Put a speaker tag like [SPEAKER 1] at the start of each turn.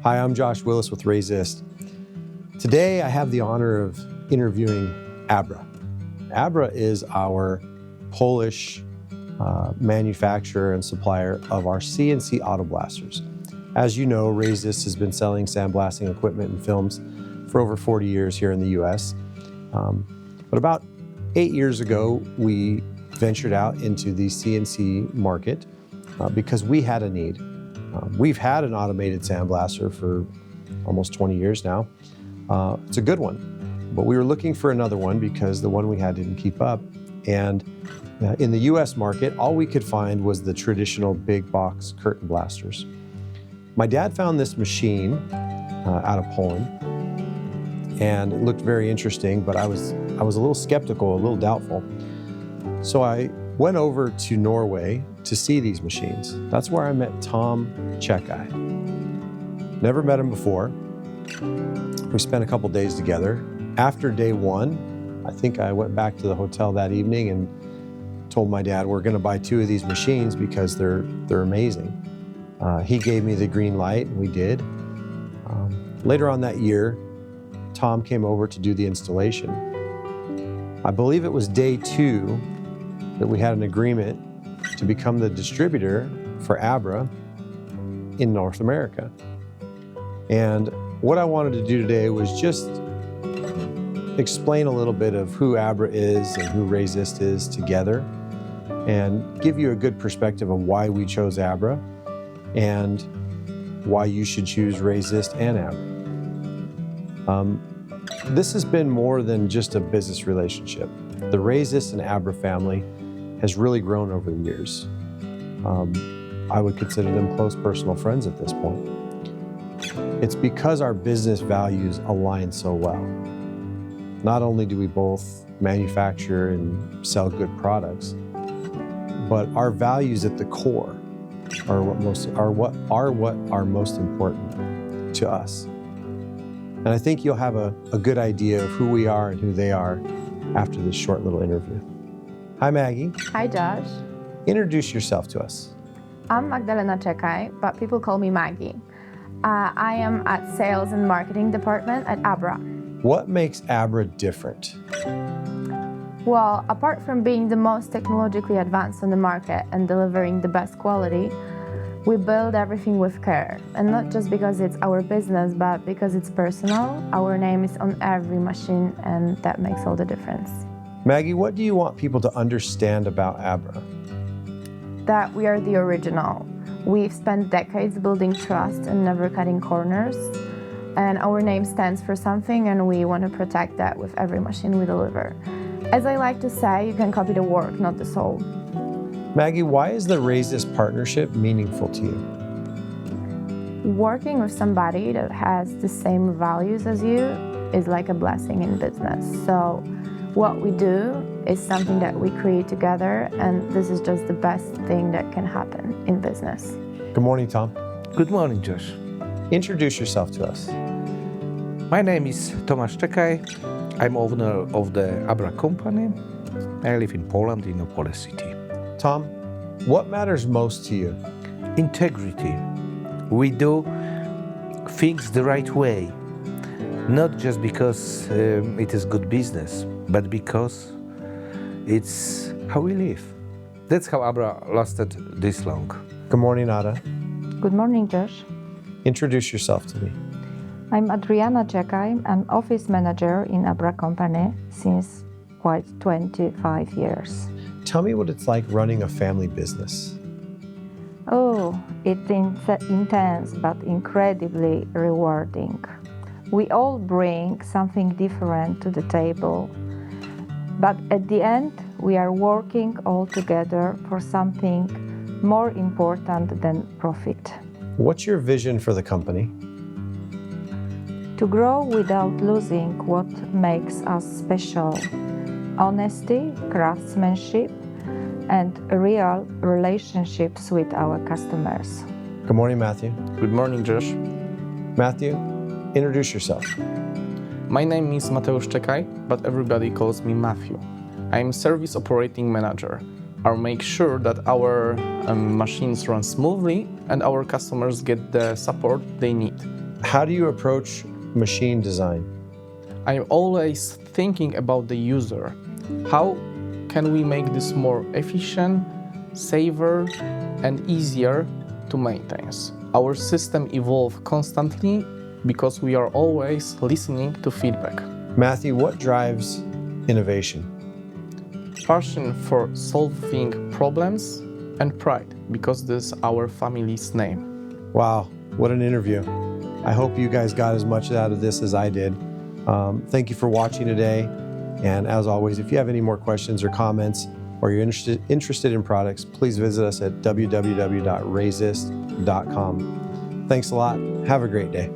[SPEAKER 1] Hi, I'm Josh Willis with Rayzist. Today I have the honor of interviewing ABRA. ABRA is our Polish manufacturer and supplier of our CNC auto blasters. As you know, Rayzist has been selling sandblasting equipment and films for over 40 years here in the US. But about 8 years ago, we ventured out into the CNC market because we had a need. We've had an automated sandblaster for almost 20 years now. It's a good one, but we were looking for another one because the one we had didn't keep up. And in the US market, all we could find was the traditional big box curtain blasters. My dad found this machine out of Poland, and it looked very interesting, but I was a little skeptical, a little doubtful. So I went over to Norway to see these machines. That's where I met Tom Chekai. Never met him before. We spent a couple days together. After day one, I think I went back to the hotel that evening and told my dad we're gonna buy 2 of these machines because they're amazing. He gave me the green light, and we did. Later on that year, Tom came over to do the installation. I believe it was day 2 that we had an agreement to become the distributor for ABRA in North America. And what I wanted to do today was just explain a little bit of who ABRA is and who Rayzist is together, and give you a good perspective of why we chose ABRA and why you should choose Rayzist and ABRA. This has been more than just a business relationship. The Rayzist and ABRA family has really grown over the years. I would consider them close personal friends at this point. It's because our business values align so well. Not only do we both manufacture and sell good products, but our values at the core are what are most important to us. And I think you'll have a good idea of who we are and who they are after this short little interview. Hi, Maggie.
[SPEAKER 2] Hi, Josh.
[SPEAKER 1] Introduce yourself to us.
[SPEAKER 2] I'm Magdalena Czekaj, but people call me Maggie. I am at Sales and Marketing Department at ABRA.
[SPEAKER 1] What makes ABRA different?
[SPEAKER 2] Well, apart from being the most technologically advanced on the market and delivering the best quality, we build everything with care. And not just because it's our business, but because it's personal. Our name is on every machine, and that makes all the difference.
[SPEAKER 1] Maggie, what do you want people to understand about ABRA?
[SPEAKER 2] That we are the original. We've spent decades building trust and never cutting corners. And our name stands for something, and we want to protect that with every machine we deliver. As I like to say, you can copy the work, not the soul.
[SPEAKER 1] Maggie, why is the Rayzist partnership meaningful to you?
[SPEAKER 2] Working with somebody that has the same values as you is like a blessing in business. So what we do is something that we create together, and this is just the best thing that can happen in business.
[SPEAKER 1] Good morning, Tom.
[SPEAKER 3] Good morning, Josh.
[SPEAKER 1] Introduce yourself to us.
[SPEAKER 3] My name is Tomasz Czekaj. I'm owner of the ABRA company. I live in Poland, in Opole city.
[SPEAKER 1] Tom, what matters most to you?
[SPEAKER 3] Integrity. We do things the right way, not just because it is good business, but because it's how we live. That's how ABRA lasted this long.
[SPEAKER 1] Good morning, Ada.
[SPEAKER 4] Good morning, Josh.
[SPEAKER 1] Introduce yourself to me.
[SPEAKER 4] I'm Adriana Czekaj, an office manager in ABRA company since quite 25 years.
[SPEAKER 1] Tell me what it's like running a family business.
[SPEAKER 4] Oh, it's intense but incredibly rewarding. We all bring something different to the table, but at the end, we are working all together for something more important than profit.
[SPEAKER 1] What's your vision for the company?
[SPEAKER 4] To grow without losing what makes us special: honesty, craftsmanship, and real relationships with our customers.
[SPEAKER 1] Good morning, Matthew.
[SPEAKER 5] Good morning, Josh.
[SPEAKER 1] Matthew, introduce yourself.
[SPEAKER 5] My name is Mateusz Czekaj, but everybody calls me Matthew. I'm Service Operating Manager. I'll make sure that our machines run smoothly and our customers get the support they need.
[SPEAKER 1] How do you approach machine design?
[SPEAKER 5] I'm always thinking about the user. How can we make this more efficient, safer, and easier to maintain? Our system evolves constantly because we are always listening to feedback.
[SPEAKER 1] Matthew, what drives innovation?
[SPEAKER 5] Passion for solving problems and pride, because this is our family's name.
[SPEAKER 1] Wow, what an interview. I hope you guys got as much out of this as I did. Thank you for watching today. And as always, if you have any more questions or comments, or you're interested in products, please visit us at www.rayzist.com. Thanks a lot. Have a great day.